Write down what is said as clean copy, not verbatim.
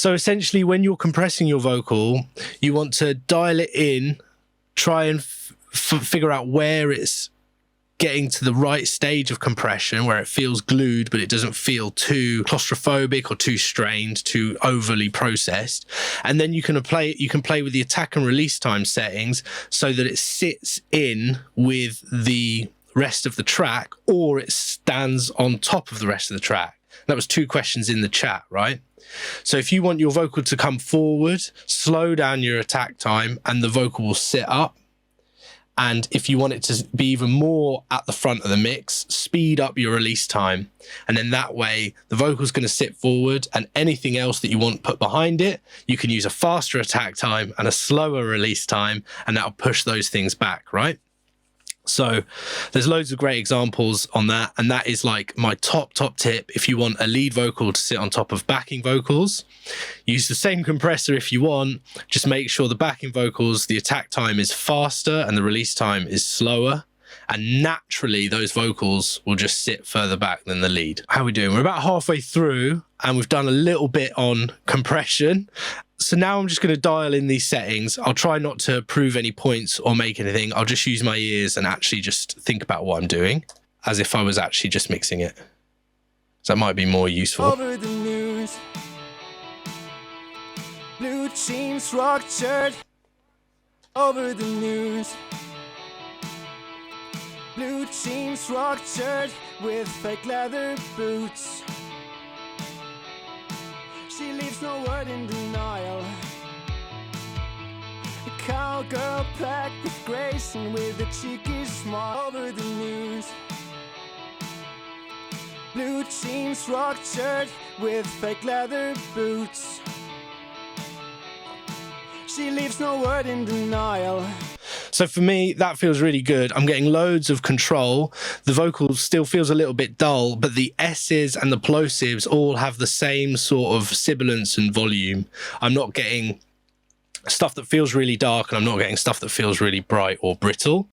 So essentially, when you're compressing your vocal, you want to dial it in, try and figure out where it's getting to the right stage of compression, where it feels glued, but it doesn't feel too claustrophobic or too strained, too overly processed. And then you can play with the attack and release time settings so that it sits in with the rest of the track, or it stands on top of the rest of the track. That was 2 questions in the chat, right? So if you want your vocal to come forward, slow down your attack time and the vocal will sit up. And if you want it to be even more at the front of the mix, speed up your release time. And then that way the vocal's going to sit forward, and anything else that you want put behind it, you can use a faster attack time and a slower release time, and that'll push those things back, right? So there's loads of great examples on that. And that is like my top tip. If you want a lead vocal to sit on top of backing vocals, use the same compressor if you want. Just make sure the backing vocals, the attack time is faster and the release time is slower. And naturally, those vocals will just sit further back than the lead. How are we doing? We're about halfway through and we've done a little bit on compression. So now I'm just going to dial in these settings. I'll try not to prove any points or make anything. I'll just use my ears and actually just think about what I'm doing as if I was actually just mixing it. So that might be more useful. Over the news, blue jeans, rock shirt. Over the news, blue jeans, rock shirt with fake leather boots. She leaves no word in denial. A cowgirl packed with grace and with a cheeky smile. Over the news, blue jeans, rock shirt with fake leather boots. She leaves no word in denial. So for me, that feels really good. I'm getting loads of control. The vocal still feels a little bit dull, but the S's and the plosives all have the same sort of sibilance and volume. I'm not getting stuff that feels really dark, and I'm not getting stuff that feels really bright or brittle.